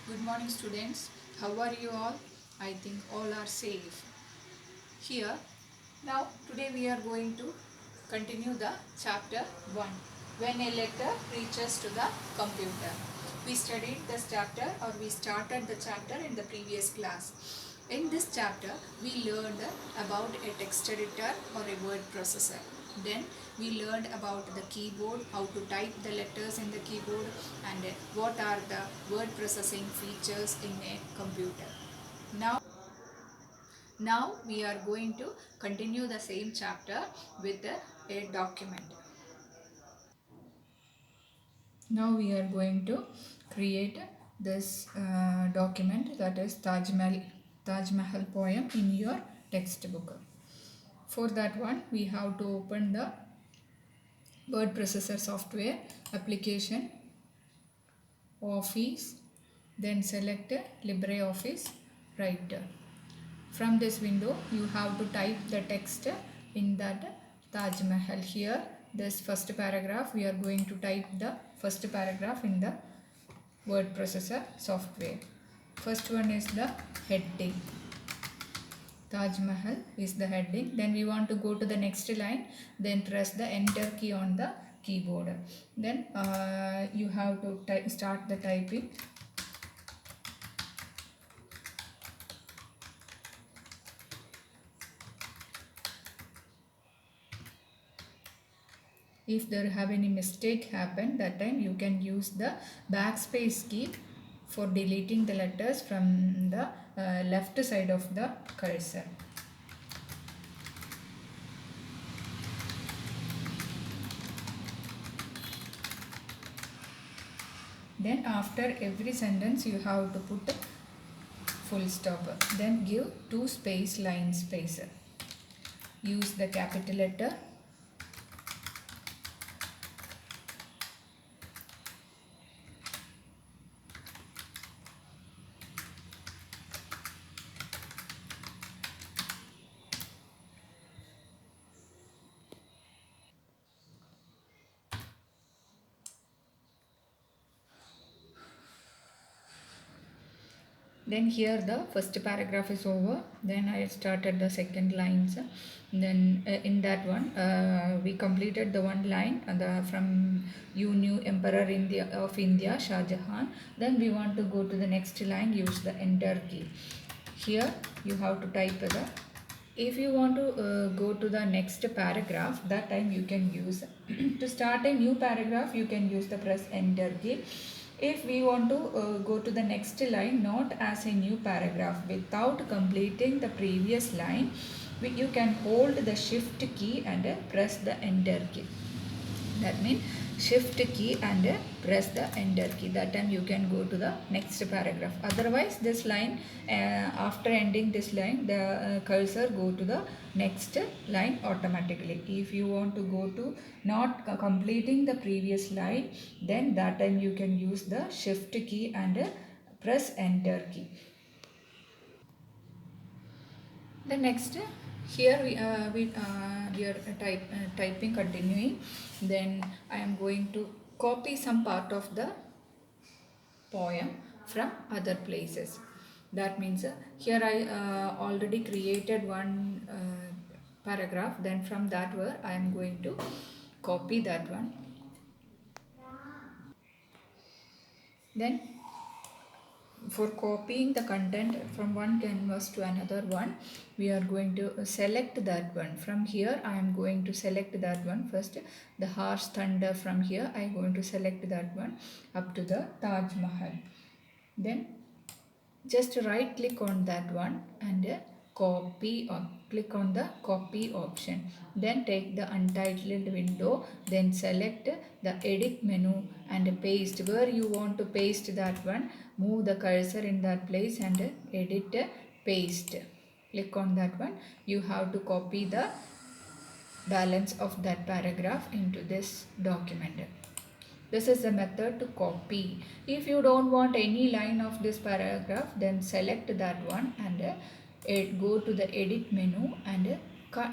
Good morning, students. How are you all? I think all are safe. Here, now, today we are going to continue the chapter 1. When a letter reaches to the computer. We studied this chapter or we started the chapter in the previous class. In this chapter, we learned about a text editor or a word processor. Then we learned about the keyboard, how to type the letters in the keyboard, and what are the word processing features in a computer. Now we are going to continue the same chapter with a document. Now we are going to create this document, that is Taj Mahal poem in your textbook. For that one, we have to open the word processor software application, Office, then select LibreOffice Writer. From this window, you have to type the text in that Taj Mahal. Here, this first paragraph, we are going to type the first paragraph in the word processor software. First one is the heading. Taj Mahal is the heading. Then we want to go to the next line. Then press the enter key on the keyboard. Then you have to start the typing. If there have any mistake happen, that time you can use the backspace key for deleting the letters from the left side of the cursor. Then after every sentence you have to put full stop. Then give 2 space line space. Use the capital letter. Then here the first paragraph is over. Then I started the second lines. Then in that one we completed the one line from you new emperor of India, Shah Jahan. Then we want to go to the next line. Use the enter key. Here you have to type the. If you want to go to the next paragraph, that time you can use to start a new paragraph. You can use the press enter key. If we want to go to the next line, not as a new paragraph, without completing the previous line, you can hold the shift key and press the enter key. That means shift key and press the enter key. That time you can go to the next paragraph. Otherwise this line, after ending this line, the cursor go to the next line automatically. If you want to go to not completing the previous line, then that time you can use the shift key and press enter key. The next, here we are typing continuing. Then I am going to copy some part of the poem from other places. That means here I already created one paragraph. Then from that word I am going to copy that one. Then for copying the content from one canvas to another one, we are going to select that one. From here I am going to select that one. First the harsh thunder, from here I am going to select that one up to the Taj Mahal. Then just right click on that one and copy, or click on the copy option. Then take the untitled window, then select the edit menu and paste. Where you want to paste that one, move the cursor in that place and edit paste. Click on that one. You have to copy the balance of that paragraph into this document. This is the method to copy. If you don't want any line of this paragraph, then select that one and go to the edit menu and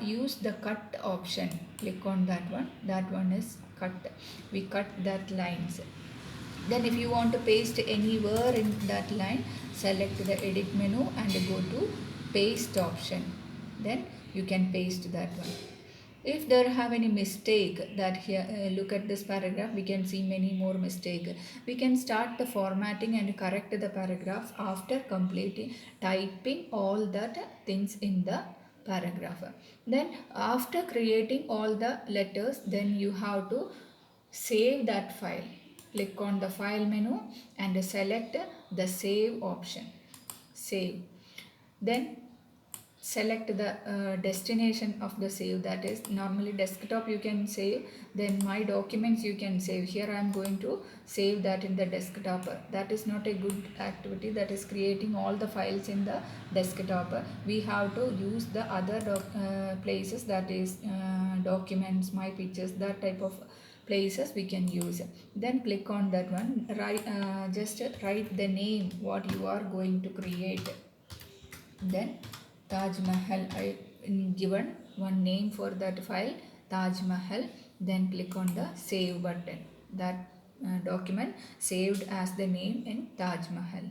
use the cut option. Click on that one. That one is cut. We cut that lines. Then if you want to paste anywhere in that line, select the edit menu and go to paste option. Then you can paste that one. If there have any mistake that here, look at this paragraph, we can see many more mistake. We can start the formatting and correct the paragraph after completing typing all that things in the paragraph. Then after creating all the letters, then you have to save that file. Click on the file menu and select the save option. Save. Then select the destination of the save, that is normally desktop you can save, then my documents you can save. Here I am going to save that in the desktop. That is not a good activity, that is creating all the files in the desktop. We have to use the other places, that is documents, my pictures, that type of places we can use. Then click on that one, just write the name what you are going to create. Then Taj Mahal, I given one name for that file, Taj Mahal. Then click on the save button. That document saved as the name in Taj Mahal.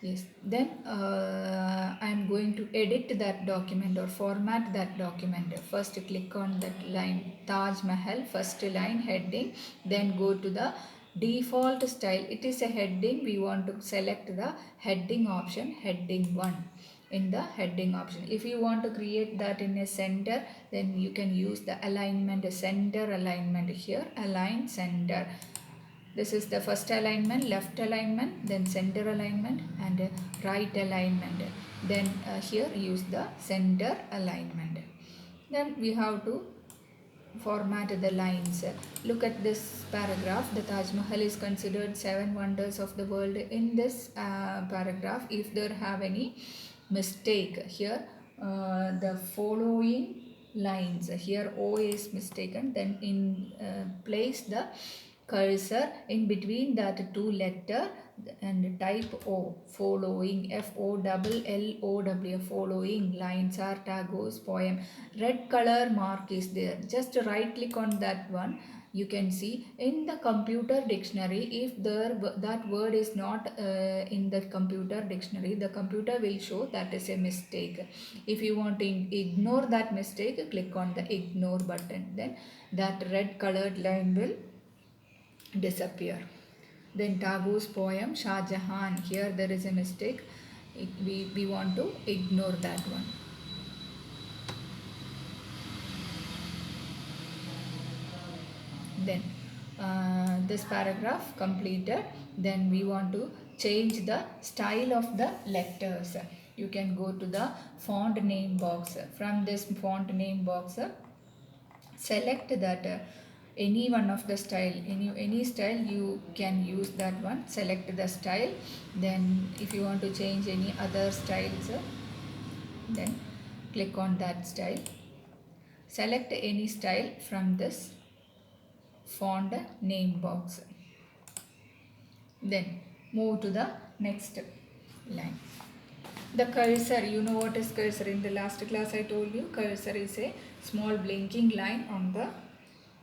Yes, then I am going to edit that document or format that document. First click on that line Taj Mahal, first line heading, then go to the default style. It is a heading, we want to select the heading option, heading 1 in the heading option. If you want to create that in a center, then you can use the alignment, center alignment. Here align center. This is the first alignment, left alignment, then center alignment and right alignment. Then here use the center alignment. Then we have to format the lines. Look at this paragraph. The Taj Mahal is considered 7 wonders of the world. In this paragraph, if there have any mistake here, the following lines, here O is mistaken, then in place the cursor in between that two letter and type O, following, FOLLOW, following lines are Tagore's poem. Red color mark is there. Just right click on that one. You can see in the computer dictionary, if that word is not in the computer dictionary, the computer will show that is a mistake. If you want to ignore that mistake, click on the ignore button. Then that red colored line will disappear. Then Tagore's poem Shah Jahan, here there is a mistake. We want to ignore that one. Then this paragraph completed. Then we want to change the style of the letters. You can go to the font name box. From this font name box, select that any one of the style, any style you can use that one. Select the style. Then if you want to change any other styles, then click on that style. Select any style from this font name box. Then move to the next line. The cursor, you know what is cursor? In the last class I told you cursor is a small blinking line on the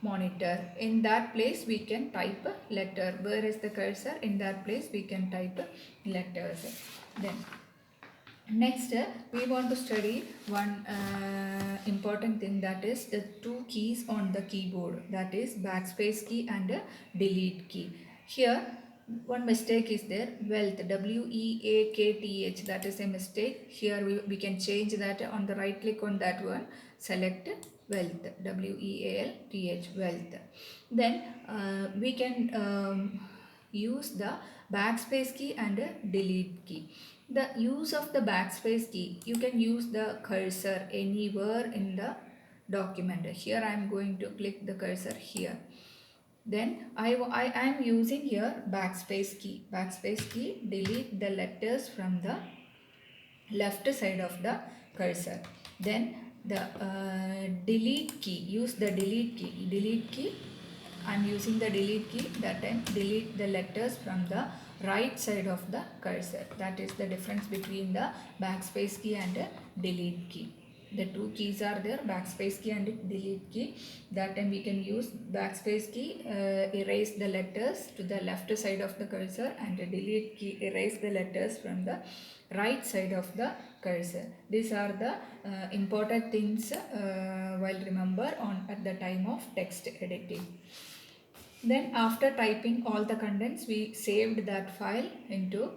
monitor. In that place we can type a letter. Where is the cursor? In that place we can type letters. Then next we want to study one important thing, that is the two keys on the keyboard, that is backspace key and delete key. Here one mistake is there, wealth, WEAKTH, that is a mistake. Here we can change that. On the right click on that one, select wealth, WEALTH, wealth. Then we can use the backspace key and delete key. The use of the backspace key, you can use the cursor anywhere in the document. Here I am going to click the cursor here. Then I am using here backspace key. Backspace key, delete the letters from the left side of the cursor. Then the delete key, use the delete key. Delete key, I am using the delete key. That time delete the letters from the right side of the cursor. That is the difference between the backspace key and delete key. The two keys are there, backspace key and delete key. That time we can use backspace key, erase the letters to the left side of the cursor, and the delete key erase the letters from the right side of the cursor. These are the important things while remember on at the time of text editing. Then after typing all the contents, we saved that file into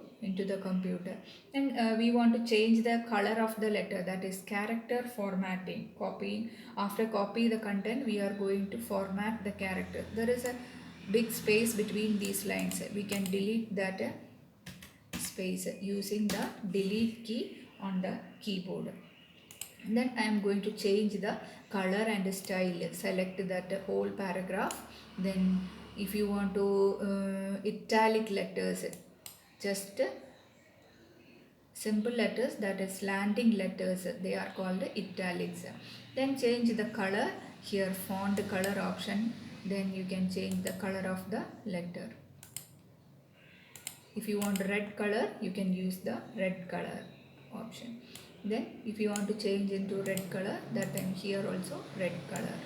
the computer, and we want to change the color of the letter, that is character formatting. Copying, after copy the content, we are going to format the character. There is a big space between these lines. We can delete that space using the delete key on the keyboard. Then I am going to change the color and style. Select that whole paragraph. Then if you want to italic letters, just simple letters, that is slanting letters, they are called italics. Then change the color. Here font color option, then you can change the color of the letter. If you want red color, you can use the red color option. Then if you want to change into red color, that time here also red color.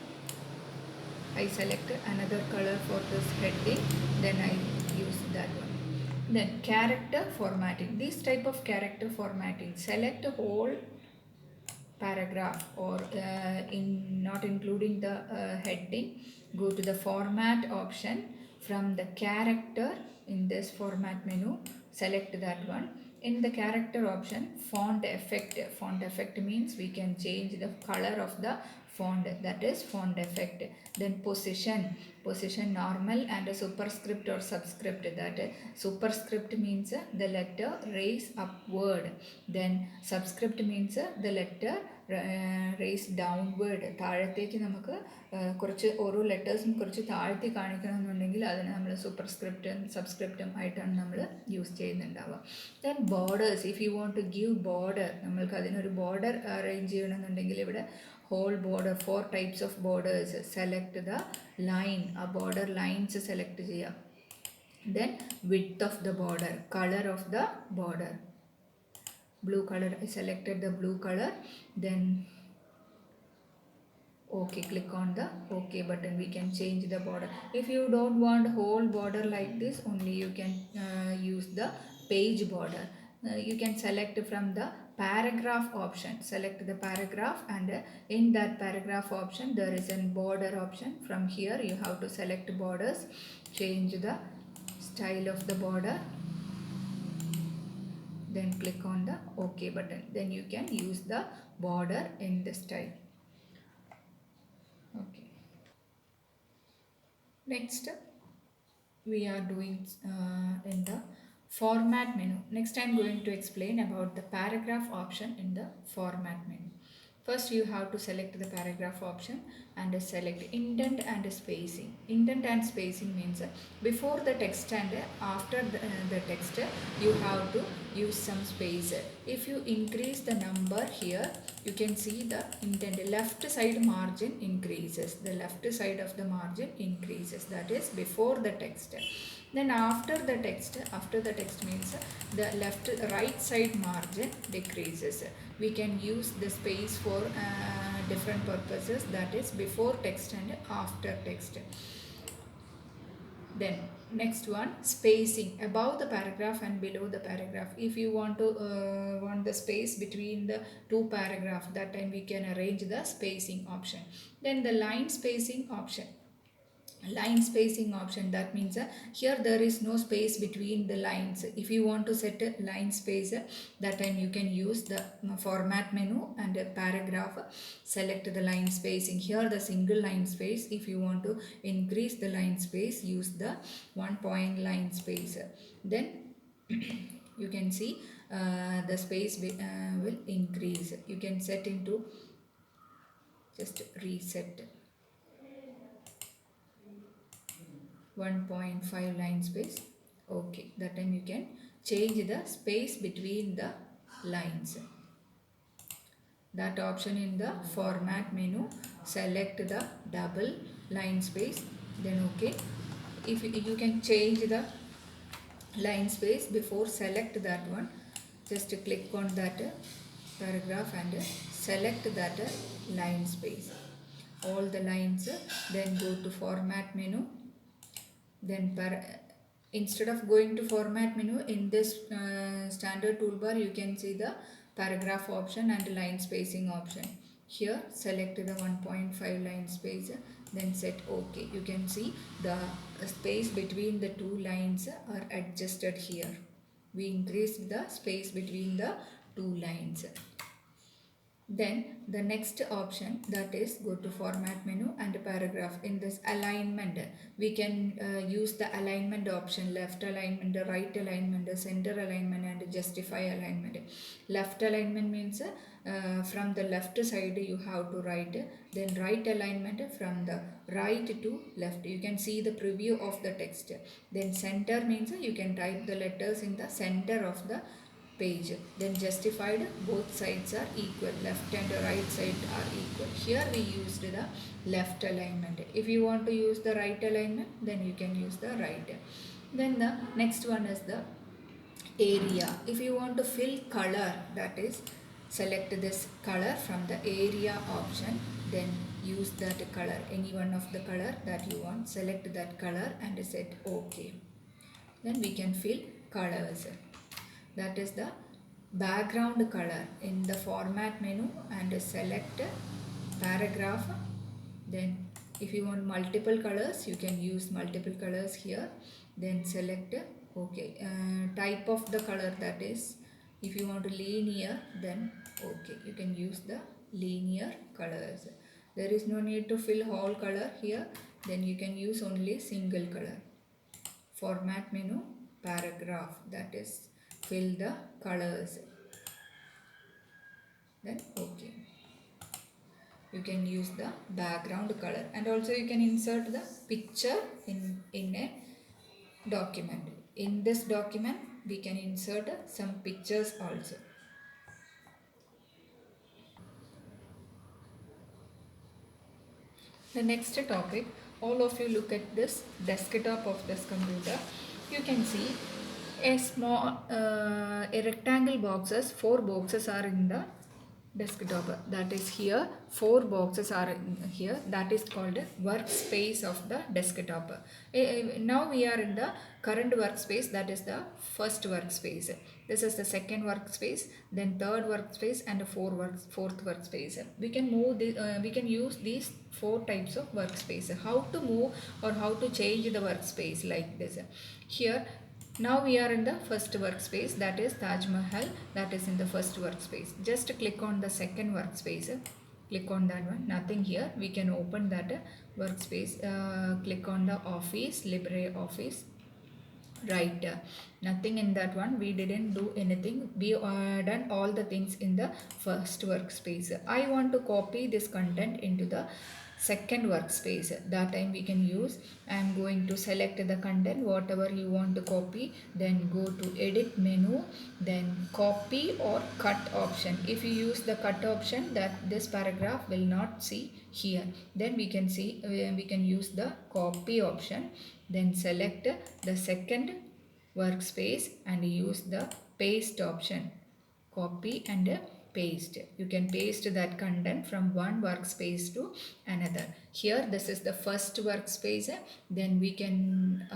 I select another color for this heading, then I use that one. Then character formatting. This type of character formatting, select a whole paragraph or not including the heading, go to the format option. From the character, in this format menu, select that one. In the character option, font effect. Font effect means we can change the color of the font, that is font effect. Then position normal and a superscript or subscript. That superscript means the letter raise upward, then subscript means the letter raise downward. താഴത്തേക്ക് നമുക്ക് കുറച്ച് ഓരോ ലെറ്റേഴ്സും കുറച്ച് താഴ്ത്തി കാണിക്കണമെന്നുണ്ടെങ്കിൽ അതിന് നമ്മൾ സൂപ്പർസ്ക്രിപ്റ്റും സബ്സ്ക്രിപ്റ്റും ആയിട്ടാണ് നമ്മൾ യൂസ് ചെയ്യുന്നുണ്ടാവുക. Then borders, if you want to give border, നമ്മൾക്ക് അതിനൊരു ബോർഡർ അറേഞ്ച് ചെയ്യണമെന്നുണ്ടെങ്കിൽ ഇവിടെ whole border, 4 types of borders. Select the line, a border lines select ചെയ്യാം. Then width of the border, color of the border, blue color. I selected the blue color. Then okay, click on the OK button. We can change the border. If you don't want whole border like this, only you can use the page border. You can select from the paragraph option. Select the paragraph, and in that paragraph option there is a border option. From here you have to select borders, change the style of the border, then click on the OK button. Then you can use the border in the style. Okay. Next we are doing in the format menu. Next I am going to explain about the paragraph option in the format menu. First you have to select the paragraph option and select indent and spacing. Indent and spacing means before the text and after the text you have to use some space. If you increase the number here, you can see the indent, left side margin increases. The left side of the margin increases, that is before the text. Then after the text means the right side margin decreases. We can use the space for different purposes, that is before text and after text. Then next one, spacing, above the paragraph and below the paragraph. If you want to want the space between the two paragraphs, that time we can arrange the spacing option. Then the line spacing option. Line spacing option, that means here there is no space between the lines. If you want to set a line space, that time you can use the format menu and paragraph, select the line spacing. Here the single line space. If you want to increase the line space, use the 1 point line space. Then you can see the space will increase. You can set into, just reset, 1.5 line space. Okay, that time you can change the space between the lines. That option in the format menu, select the double line space, then okay. If you can change the line space before select that one, just click on that paragraph and select that line space. All the lines, then go to format menu, then instead of going to format menu in this standard toolbar, you can see the paragraph option and line spacing option. Here select the 1.5 line space, then set OK. You can see the space between the two lines are adjusted here. We increased the space between the two lines. Then the next option, that is go to format menu and paragraph. In this alignment, we can use the alignment option, left alignment, right alignment, center alignment and justify alignment. Left alignment means from the left side you have to write, then right alignment from the right to left. You can see the preview of the text. Then center means you can type the letters in the center of the page. Then justified, both sides are equal, left and right side are equal. Here we used the left alignment. If you want to use the right alignment, then you can use the right. Then the next one is the area. If you want to fill color, that is select this color from the area option, then use that color, any one of the color that you want, select that color and set OK. Then we can fill colors. That is the background color. In the format menu and select paragraph. Then if you want multiple colors, you can use multiple colors here. Then select OK. Type of the color, that is if you want linear, then OK, you can use the linear colors. There is no need to fill whole color here, then you can use only single color. Format menu, paragraph, that is fill the colors, then OK. You can use the background color, and also you can insert the picture in a document. In this document we can insert some pictures also. The next topic, all of you look at this desktop of this computer. You can see a small a rectangle boxes, 4 boxes are in the desktop. That is here 4 boxes are here, that is called workspace of the desktop. Now we are in the current workspace, that is the first workspace. This is the second workspace, then third workspace and fourth workspace. We can move we can use these 4 types of workspace. How to move or how to change the workspace like this. Here now we are in the first workspace, that is Taj Mahal, that is in the first workspace. Just click on the second workspace, click on that one, nothing here. We can open that workspace, click on the office, LibreOffice, right, nothing in that one. We didn't do anything, we done all the things in the first workspace. I want to copy this content into the second workspace. That time we can use, I am going to select the content whatever you want to copy, then go to edit menu, then copy or cut option. If you use the cut option, that this paragraph will not see here. Then we can see, we can use the copy option, then select the second workspace and use the paste option, copy and paste. You can paste that content from one workspace to another. Here this is the first workspace, then we can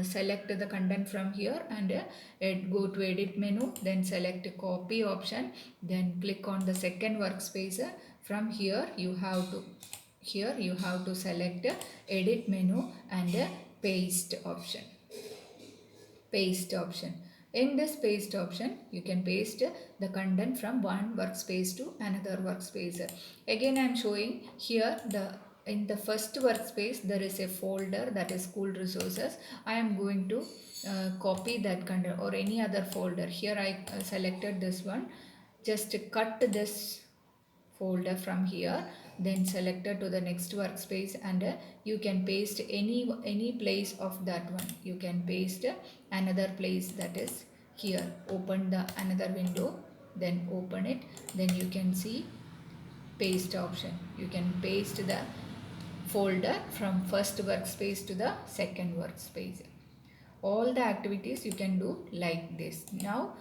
select the content from here and go to edit menu, then select copy option, then click on the second workspace. From here you have to select edit menu and paste option. In this paste option, you can paste the content from one workspace to another workspace. Again I am showing here in the first workspace there is a folder, that is school resources. I am going to copy that content or any other folder. Here I selected this one. Just cut this folder from here, then select it to the next workspace and you can paste any place of that one. You can paste another place, that is here. Open the another window, then open it, then you can see paste option. You can paste the folder from first workspace to the second workspace. all the activities you can do like this. Now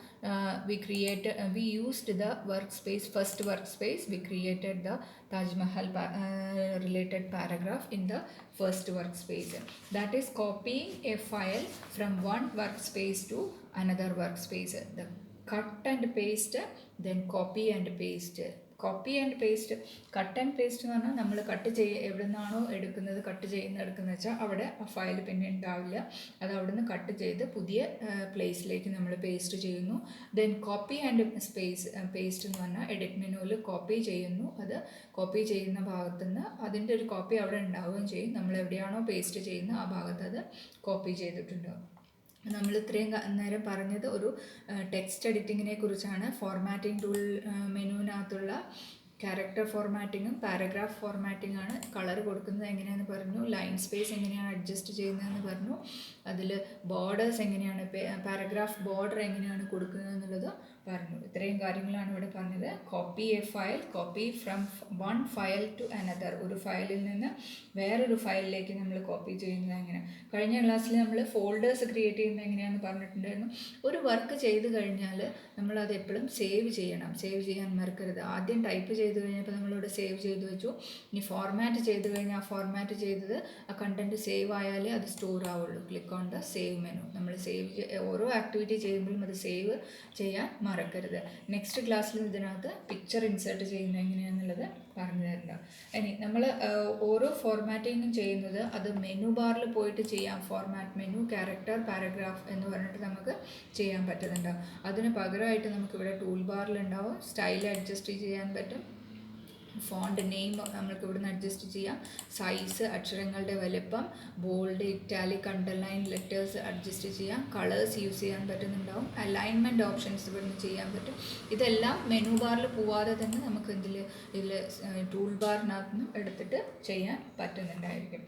we used the workspace, first workspace. We created the Taj Mahal related paragraph in the first workspace. That is copying a file from one workspace to another workspace. The cut and paste, then copy and paste. Copy and paste, cut and paste എന്ന് പറഞ്ഞാൽ നമ്മൾ cut എവിടെ നിന്നാണോ എടുക്കുന്നത് വെച്ചാൽ അവിടെ ആ file പിന്നെ ഉണ്ടാവില്ല. അത് അവിടെ നിന്ന് കട്ട് ചെയ്ത് പുതിയ പ്ലേസിലേക്ക് നമ്മൾ പേസ്റ്റ് ചെയ്യുന്നു. ദെൻ കോപ്പി ആൻഡ് പേസ്റ്റ് എന്ന് പറഞ്ഞാൽ എഡിറ്റ് മെനുവിൽ കോപ്പി ചെയ്യുന്നു. അത് കോപ്പി ചെയ്യുന്ന ഭാഗത്തുനിന്ന് അതിൻ്റെ ഒരു കോപ്പി അവിടെ ഉണ്ടാവുകയും ചെയ്യും. നമ്മൾ എവിടെയാണോ പേസ്റ്റ് ചെയ്യുന്നത് ആ ഭാഗത്ത് അത് കോപ്പി ചെയ്തിട്ടുണ്ടാവും. നമ്മൾ ഇത്രയും നേരം പറഞ്ഞത് ഒരു ടെക്സ്റ്റ് എഡിറ്റിങ്ങിനെ കുറിച്ചാണ്. ഫോർമാറ്റിംഗ് ടൂൾ മെനുവിനകത്തുള്ള ക്യാരക്ടർ ഫോർമാറ്റിങ്ങും പാരഗ്രാഫ് ഫോർമാറ്റിംഗ് ആണ്. കളർ കൊടുക്കുന്നത് എങ്ങനെയാണെന്ന് പറഞ്ഞു, ലൈൻ സ്പേസ് എങ്ങനെയാണ് അഡ്ജസ്റ്റ് ചെയ്യുന്നതെന്ന് പറഞ്ഞു, അതിൽ ബോർഡേഴ്സ് എങ്ങനെയാണ്, പാരഗ്രാഫ് ബോർഡർ എങ്ങനെയാണ് കൊടുക്കുന്നത് എന്നുള്ളത് പറഞ്ഞു. ഇത്രയും കാര്യങ്ങളാണ് ഇവിടെ പറഞ്ഞത്. Copy a file, copy from one file to another, ഒരു ഫയലിൽ നിന്ന് വേറൊരു ഫയലിലേക്ക് നമ്മൾ കോപ്പി ചെയ്യുന്നത് എങ്ങനെ. കഴിഞ്ഞ ക്ലാസ്സിൽ നമ്മൾ ഫോൾഡേഴ്സ് ക്രിയേറ്റ് ചെയ്യുന്നത് എങ്ങനെയാണെന്ന് പറഞ്ഞിട്ടുണ്ടായിരുന്നു. ഒരു വർക്ക് ചെയ്ത് കഴിഞ്ഞാൽ നമ്മളത് എപ്പോഴും സേവ് ചെയ്യണം, സേവ് ചെയ്യാൻ മറക്കരുത്. ആദ്യം ടൈപ്പ് ചെയ്ത് കഴിഞ്ഞപ്പോൾ നമ്മളിവിടെ സേവ് ചെയ്ത് വെച്ചു. ഇനി ഫോർമാറ്റ് ചെയ്ത് കഴിഞ്ഞാൽ ആ ഫോർമാറ്റ് ചെയ്തത് ആ കണ്ടൻറ്റ് സേവ് ആയാലേ അത് സ്റ്റോർ ആവുള്ളൂ. Click on the save menu. നമ്മൾ ഓരോ ആക്ടിവിറ്റി ചെയ്യുമ്പോഴും അത് സേവ് ചെയ്യാൻ മറക്കരുത്. നെക്സ്റ്റ് ക്ലാസ്സിൽ ഇതിനകത്ത് പിക്ചർ ഇൻസേർട്ട് ചെയ്യുന്നത് എങ്ങനെയാണെന്നുള്ളത് പറഞ്ഞു തരുന്നുണ്ട്. ഇനി നമ്മൾ ഓരോ ഫോർമാറ്റിങ്ങും ചെയ്യുന്നത് അത് മെനു ബാറിൽ പോയിട്ട് ചെയ്യാം. ഫോർമാറ്റ് മെനു, ക്യാരക്ടർ, പാരഗ്രാഫ് എന്ന് പറഞ്ഞിട്ട് നമുക്ക് ചെയ്യാൻ പറ്റുന്നുണ്ട്. അതിന് പകരമായിട്ട് നമുക്കിവിടെ ടൂൾ ബാറിലുണ്ടാവും. സ്റ്റൈൽ അഡ്ജസ്റ്റ് ചെയ്യാൻ പറ്റും. ഫോണ്ട് നെയിം നമുക്ക് ഇവിടുന്ന് അഡ്ജസ്റ്റ് ചെയ്യാം. സൈസ്, അക്ഷരങ്ങളുടെ വലിപ്പം, bold, italic, underline, letters adjust ചെയ്യാം. കളേഴ്സ് യൂസ് ചെയ്യാൻ പറ്റുന്നുണ്ടാവും. അലൈൻമെൻറ്റ് ഓപ്ഷൻസ് ഇവിടുന്ന് ചെയ്യാൻ പറ്റും. ഇതെല്ലാം മെനു ബാറിൽ പോവാതെ തന്നെ നമുക്ക് ഇതിൽ ടൂൾ ബാറിനകത്ത് നിന്ന് എടുത്തിട്ട് ചെയ്യാൻ പറ്റുന്നുണ്ടായിരിക്കും.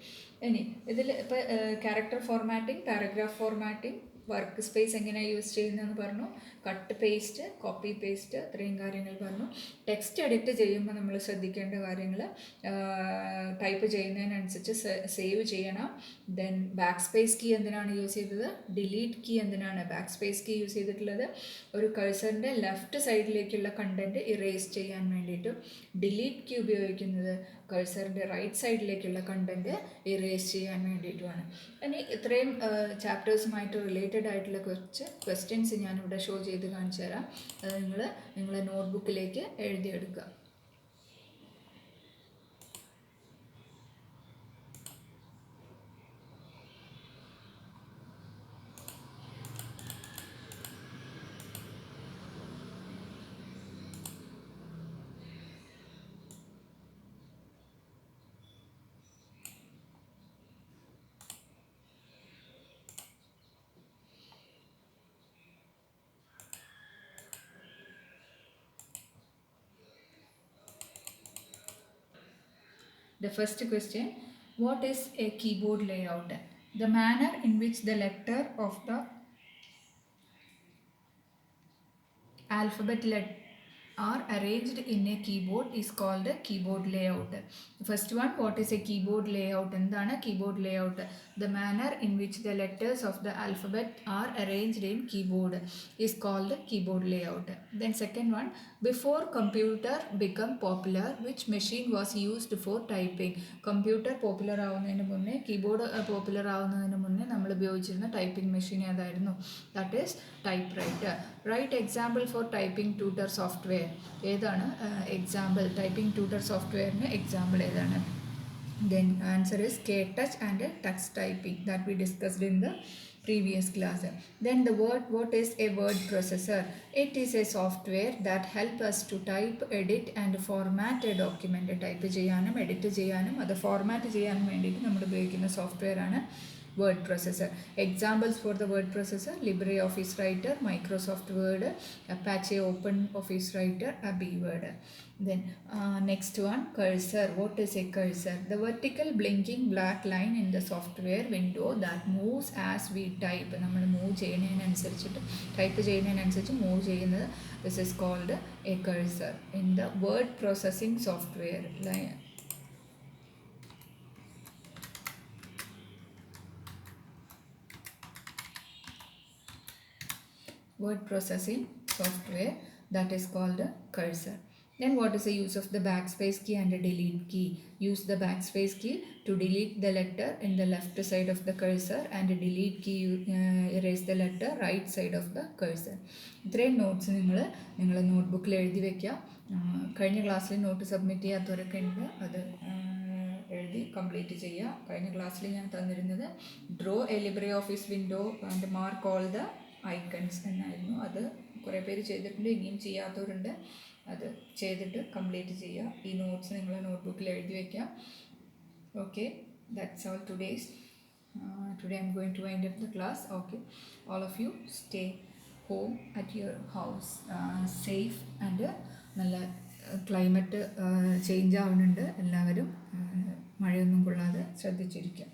ഇനി ഇതിൽ ഇപ്പോൾ character formatting, paragraph formatting, work space എങ്ങനെയാണ് യൂസ് ചെയ്യുന്നതെന്ന് പറഞ്ഞു. കട്ട് പേസ്റ്റ്, കോപ്പി പേസ്റ്റ്, ഇത്രയും കാര്യങ്ങൾ പറഞ്ഞു. ടെക്സ്റ്റ് എഡിറ്റ് ചെയ്യുമ്പോൾ നമ്മൾ ശ്രദ്ധിക്കേണ്ട കാര്യങ്ങൾ, ടൈപ്പ് ചെയ്യുന്നതിനനുസരിച്ച് സേവ് ചെയ്യണം. ദെൻ ബാക്ക് സ്പേസ് കീ എന്തിനാണ് യൂസ് ചെയ്തത്, ഡിലീറ്റ് കീ എന്തിനാണ് ബാക്ക് സ്പേസ് കീ യൂസ് ചെയ്തിട്ടുള്ളത്, ഒരു കഴ്സറിൻ്റെ ലെഫ്റ്റ് സൈഡിലേക്കുള്ള കണ്ടൻറ്റ് ഇറേസ് ചെയ്യാൻ വേണ്ടിയിട്ടും, ഡിലീറ്റ് കീ ഉപയോഗിക്കുന്നത് കഴ്സറിൻ്റെ റൈറ്റ് സൈഡിലേക്കുള്ള കണ്ടൻറ്റ് ഇറേസ് ചെയ്യാൻ വേണ്ടിയിട്ടുമാണ്. ഇനി ഇത്രയും ചാപ്റ്റേഴ്സുമായിട്ട് റിലേറ്റഡ് ആയിട്ടുള്ള കുറച്ച് ക്വസ്റ്റ്യൻസ് ഞാനിവിടെ ഷോ ചെയ്ത് കാണിച്ചു തരാം. അത് നിങ്ങളെ നോട്ട്ബുക്കിലേക്ക് എഴുതിയെടുക്കുക. The first question, what is a keyboard layout? The manner in which the letter of the alphabet are arranged in a keyboard is called a keyboard layout. First one, what is a keyboard layout? എന്താണ് keyboard layout? The manner in which the letters of the alphabet are arranged in keyboard is called keyboard layout. Then second one, before computer become popular, which machine was used for typing? Computer popular ആവുന്നതിന് മുന്നേ, keyboard popular ആവുന്നതിന് മുന്നേ നമ്മൾ ഉപയോഗിച്ചിരുന്ന typing machine ഏതായിരുന്നു? That is typewriter. Right example for typing tutor software. ഏതാണ് example? Typing tutor സോഫ്റ്റ്വെയറിന് example ഏതാണ്? Then answer is KTouch and Tux Typing that we discussed in the previous class. Then the what is a word processor? It is a software that help us to type, edit and format a document. Type ചെയ്യാനും edit ചെയ്യാനും അത് format ചെയ്യാനും വേണ്ടിയിട്ട് നമ്മൾ ഉപയോഗിക്കുന്ന software ആണ് word processor. Examples for the word processor: LibreOffice Writer, Microsoft Word, Apache OpenOffice Writer, BeWord. Then next one, cursor. What is a cursor? The vertical blinking black line in the software window that moves as we type. നമ്മൾ move ചെയ്യുന്നതിനനുസരിച്ചിട്ട് type ചെയ്യുന്നതിനനുസരിച്ച് move ചെയ്യുന്നത്. This is called a cursor in the word processing software. word processing software that is called a cursor. Then what is the use of the backspace key and the delete key? Use the backspace key to delete the letter in the left side of the cursor and the delete key erase the letter right side of the cursor. ഇത്രയും notes നിങ്ങൾ നോട്ട്ബുക്കിൽ എഴുതി വയ്ക്കുക. കഴിഞ്ഞ ക്ലാസ്സിൽ not submit ചെയ്യാത്തവരൊക്കെ ഉണ്ട്, അത് എഴുതി complete ചെയ്യുക. കഴിഞ്ഞ ക്ലാസ്സിൽ ഞാൻ തന്നിരുന്നത് draw a LibreOffice window and mark all the icons എന്നായിരുന്നു. അത് കുറേ പേര് ചെയ്തിട്ടുണ്ട്, ഇനിയും ചെയ്യാത്തവരുണ്ട്. അത് ചെയ്തിട്ട് കംപ്ലീറ്റ് ചെയ്യുക. ഈ നോട്ട്സ് നിങ്ങൾ നോട്ട്ബുക്കിൽ എഴുതി വയ്ക്കുക. Okay, that's all today's. Today I'm going to wind up the class. Okay, all of you stay home at your house, safe and നല്ല ക്ലൈമറ്റ് ചേഞ്ച് ആവുന്നുണ്ട്. എല്ലാവരും മഴയൊന്നും കൊള്ളാതെ ശ്രദ്ധിച്ചിരിക്കുക.